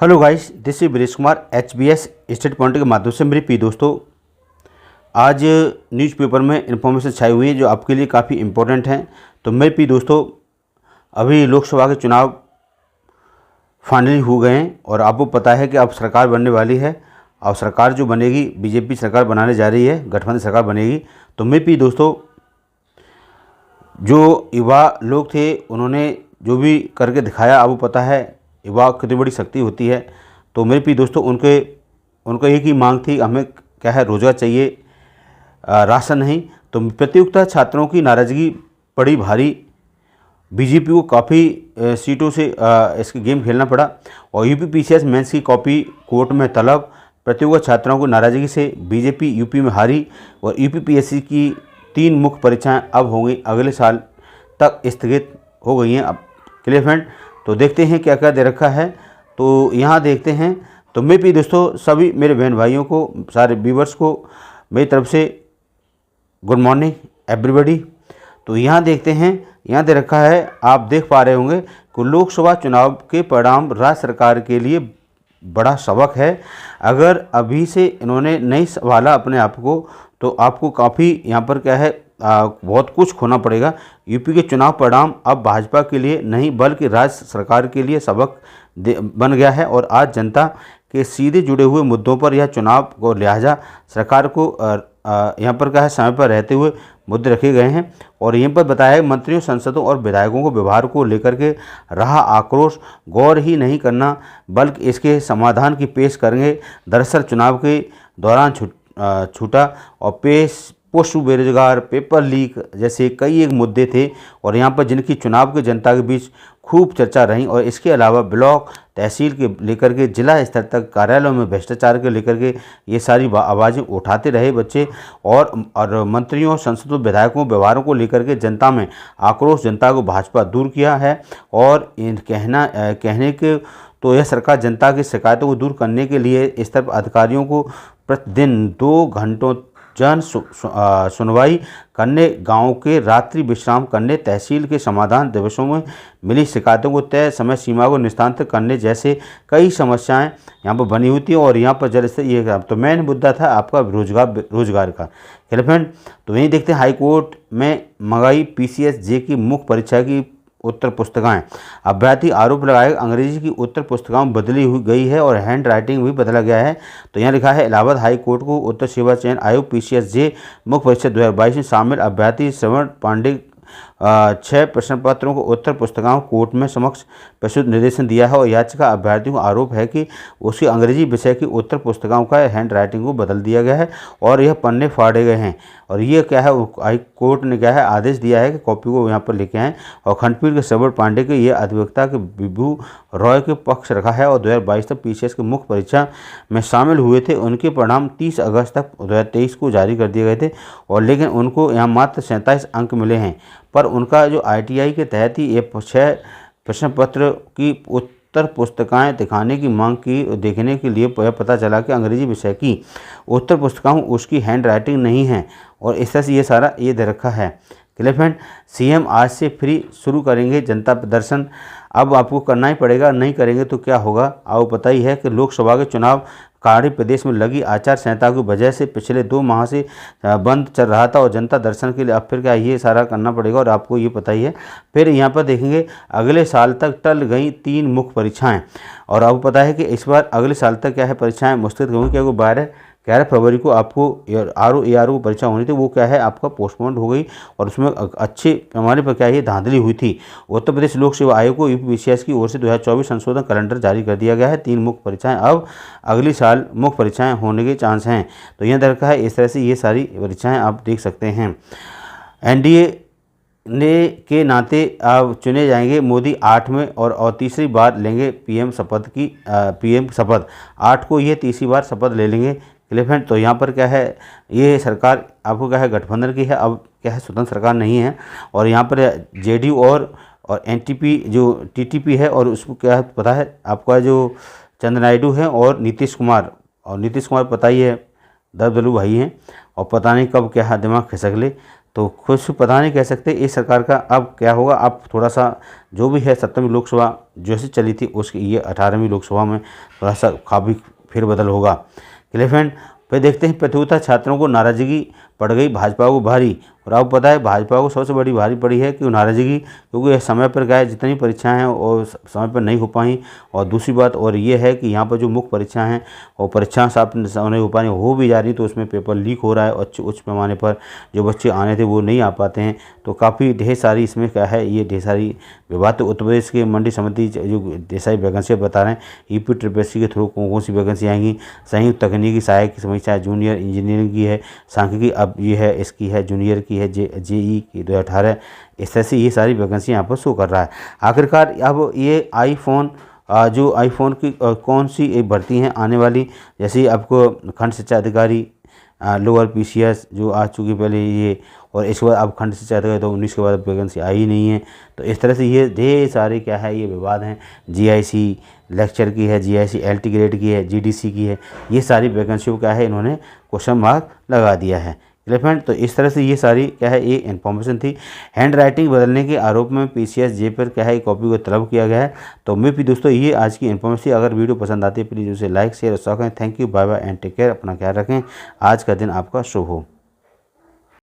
Hello guys, this is Viresh Kumar HBs state point के माध्यम से। मेरे प्रिय दोस्तों, आज न्यूज़पेपर में इन्फॉर्मेशन छाई हुई है जो आपके लिए काफ़ी इम्पोर्टेंट है। तो मेरे प्रिय दोस्तों, अभी लोकसभा के चुनाव फाइनली हो गए हैं और आपको पता है कि अब सरकार बनने वाली है। और सरकार जो बनेगी, बीजेपी सरकार बनाने जा रही है, गठबंधन सरकार बनेगी। तो मेरे प्रिय दोस्तों, जो युवा लोग थे उन्होंने जो भी करके दिखाया, आपको पता है युवा कितनी बड़ी शक्ति होती है। तो मेरे प्रिय दोस्तों, उनको एक ही मांग थी, हमें क्या है, रोज़गार चाहिए, राशन नहीं। तो प्रतियोगिता छात्रों की नाराज़गी पड़ी भारी। बीजेपी को काफ़ी सीटों से इसके गेम खेलना पड़ा और यूपी पीसीएस मेंस की कॉपी कोर्ट में तलब। प्रतियोगिता छात्रों को नाराज़गी से बीजेपी यूपी में हारी और यूपी पीएससी की 3 मुख्य परीक्षाएं अब होंगी अगले साल तक स्थगित हो गई हैं। अब क्लियर फ्रेंड, तो देखते हैं क्या क्या दे रखा है। तो यहाँ देखते हैं। तो मैं भी दोस्तों सभी मेरे बहन भाइयों को, सारे व्यूवर्स को मेरी तरफ से गुड मॉर्निंग एवरीबॉडी। तो यहाँ देखते हैं, यहाँ दे रखा है, आप देख पा रहे होंगे कि लोकसभा चुनाव के परिणाम राज्य सरकार के लिए बड़ा सबक है। अगर अभी से इन्होंने नहीं संभाला अपने आप को तो आपको काफ़ी यहाँ पर क्या है, बहुत कुछ खोना पड़ेगा। यूपी के चुनाव परिणाम अब भाजपा के लिए नहीं बल्कि राज्य सरकार के लिए सबक बन गया है और आज जनता के सीधे जुड़े हुए मुद्दों पर यह चुनाव को लिहाजा सरकार को यहाँ पर क्या है, समय पर रहते हुए मुद्दे रखे गए हैं। और यहीं पर बताया है, मंत्रियों, सांसदों और विधायकों को व्यवहार को लेकर के रहा आक्रोश गौर ही नहीं करना बल्कि इसके समाधान की पेश करेंगे। दरअसल चुनाव के दौरान छूटा और पशु बेरोजगार, पेपर लीक जैसे कई एक मुद्दे थे और यहाँ पर जिनकी चुनाव के जनता के बीच खूब चर्चा रही। और इसके अलावा ब्लॉक तहसील के लेकर के जिला स्तर तक कार्यालयों में भ्रष्टाचार के लेकर के ये सारी आवाज़ें उठाते रहे बच्चे। और मंत्रियों, सांसदों, विधायकों व्यवहारों को लेकर के जनता में आक्रोश, जनता को भाजपा दूर किया है। और कहने के तो यह सरकार जनता की शिकायतों को दूर करने के लिए इस तरफ अधिकारियों को प्रतिदिन 2 घंटों जन सुनवाई करने, गांव के रात्रि विश्राम करने, तहसील के समाधान दिवसों में मिली शिकायतों को तय समय सीमा को निस्तारित करने जैसे कई समस्याएं यहाँ पर बनी हुई थी। और यहाँ पर जल स्तर ये तो मेन मुद्दा था आपका रोजगार का। फ्रेंड, तो यही देखते हैं, हाईकोर्ट में मंगाई पीसीएस जे की मुख्य परीक्षा की उत्तर पुस्तिकाएं। अभ्यर्थी आरोप लगाए अंग्रेजी की उत्तर पुस्तिकाओं बदली हुई गई है और हैंड राइटिंग भी बदला गया है। तो यहाँ लिखा है, इलाहाबाद हाई कोर्ट को उत्तर सेवा चयन आयोग पीसीएस जे मुख्य परीक्षा 2022 में शामिल अभ्यर्थी श्रवण पांडे 6 प्रश्न पत्रों को उत्तर पुस्तिकाओं कोर्ट में समक्ष प्रस्तुत निर्देशन दिया है। और याचिका अभ्यर्थियों को आरोप है कि उसकी अंग्रेजी विषय की उत्तर पुस्तिकाओं का हैंड राइटिंग को बदल दिया गया है और यह पन्ने फाड़े गए हैं। और ये क्या है, हाई कोर्ट ने क्या है, आदेश दिया है कि कॉपी को यहाँ पर लेके आएँ। और खंडपीठ के श्रवण पांडे के ये अधिवक्ता के विभू रॉय के पक्ष रखा है और 2022 तक पीसीएस की मुख्य परीक्षा में शामिल हुए थे। उनके परिणाम 30 अगस्त तक 2023 को जारी कर दिए गए थे और लेकिन उनको यहाँ मात्र 47 अंक मिले हैं। पर उनका जो आईटीआई के तहत ही ये 6 प्रश्न पत्र की उत्तर पुस्तिकाएं दिखाने की मांग की, देखने के लिए पता चला कि अंग्रेजी विषय की उत्तर पुस्तिकाओं उसकी हैंड राइटिंग नहीं है और इस तरह से ये सारा ये दे रखा है। क्लियर फ्रेंड, सीएम आज से फ्री शुरू करेंगे जनता प्रदर्शन। अब आपको करना ही पड़ेगा, नहीं करेंगे तो क्या होगा। आपको पता ही है कि लोकसभा के चुनाव कार्य प्रदेश में लगी आचार संहिता की वजह से पिछले 2 माह से बंद चल रहा था और जनता दर्शन के लिए अब फिर क्या ये सारा करना पड़ेगा। और आपको ये पता ही है, फिर यहाँ पर देखेंगे अगले साल तक टल गई 3 मुख्य परीक्षाएं। और आपको पता है कि इस बार अगले साल तक क्या है, परीक्षाएं मुस्तैद होंगी क्योंकि 11 फरवरी को आपको आरओ परीक्षा होनी थी, वो क्या है आपका पोस्टपोन हो गई और उसमें अच्छे पैमाने पर क्या है धांधली हुई थी। उत्तर प्रदेश लोक सेवा आयोग को यूपी पीसीएस की ओर से 2024 संशोधन कैलेंडर जारी कर दिया गया है। 3 मुख्य परीक्षाएं अब अगले साल मुख्य परीक्षाएं होने के चांस हैं। तो यह दरकार है, इस तरह से ये सारी परीक्षाएँ आप देख सकते हैं। एनडीए के नाते अब चुने जाएंगे मोदी 8वें और तीसरी बार लेंगे पीएम शपथ। 8 को ये तीसरी बार शपथ ले लेंगे। क्लियर फ्रेंड, तो यहाँ पर क्या है, ये सरकार आपको क्या है गठबंधन की है, अब क्या है स्वतंत्र सरकार नहीं है। और यहाँ पर जेडीयू और एनटीपी जो टीटीपी है और उसको क्या है पता है आपका, जो चंद्रनायडू है और नीतीश कुमार पता ही है दलदलू भाई हैं और पता नहीं कब क्या है दिमाग खिसक ले। तो कुछ पता नहीं कह सकते इस सरकार का अब क्या होगा। अब थोड़ा सा जो भी है 17वीं लोकसभा जैसे चली थी उसकी ये 18वीं लोकसभा में थोड़ा सा काफ़ी फेरबदल होगा। क्लियर फ्रेंड, फिर देखते हैं प्रतियोगिता छात्रों को नाराजगी पड़ गई भाजपा को भारी। और आपको पता है भाजपा को सबसे बड़ी भारी पड़ी है कि नाराज़गी, क्योंकि यह समय पर गए जितनी परीक्षाएं हैं और समय पर नहीं हो पाई। और दूसरी बात और ये है कि यहाँ पर जो मुख्य परीक्षाएं हैं और परीक्षाएं साफ नहीं हो पाई, हो भी जा रही तो उसमें पेपर लीक हो रहा है और उच्च पैमाने पर जो बच्चे आने थे वो नहीं आ पाते हैं। तो काफ़ी ढेर सारी इसमें क्या है, ये ढेर सारी विवाद। तो उत्तर प्रदेश के मंडी समिति जो ढेर सारी वैकेंसियाँ बता रहे हैं, यूपी ट्रिपल के थ्रू कौन सी वैकेंसी आएंगी। संयुक्त तकनीकी सहायक की समस्या जूनियर इंजीनियरिंग की है, सांख्यिकी अब ये है इसकी है, जूनियर की है, जेई की 2018। इस तरह से ये सारी वैकेंसी यहाँ पर शो कर रहा है। आखिरकार अब ये आईफोन जो आईफोन की कौन सी भर्ती हैं आने वाली, जैसे आपको खंड शिक्षा अधिकारी लोअर पीसीएस जो आ चुकी पहले ये, और इसके बाद अब खंड शिक्षा अधिकारी तो 19 के बाद वैकेंसी आई ही नहीं है। तो इस तरह से ये ढेर सारे क्या है ये विवाद हैं। जीआईसी लेक्चर की है, जीआईसी एलटी ग्रेड की है, जीडीसी की है, ये सारी वैकेंसियों क्या है इन्होंने क्वेश्चन मार्क लगा दिया है। क्लियर फ्रेंड, तो इस तरह से ये सारी क्या है ये इन्फॉर्मेशन थी। हैंड राइटिंग बदलने के आरोप में पीसीएस जे पर क्या है कॉपी को तलब किया गया है। तो मैं भी दोस्तों ये आज की इन्फॉर्मेशन, अगर वीडियो पसंद आती है प्लीज़ उसे लाइक शेयर और करें। Thank you, bye bye and take care, अपना ख्याल रखें। आज का दिन आपका शुभ हो।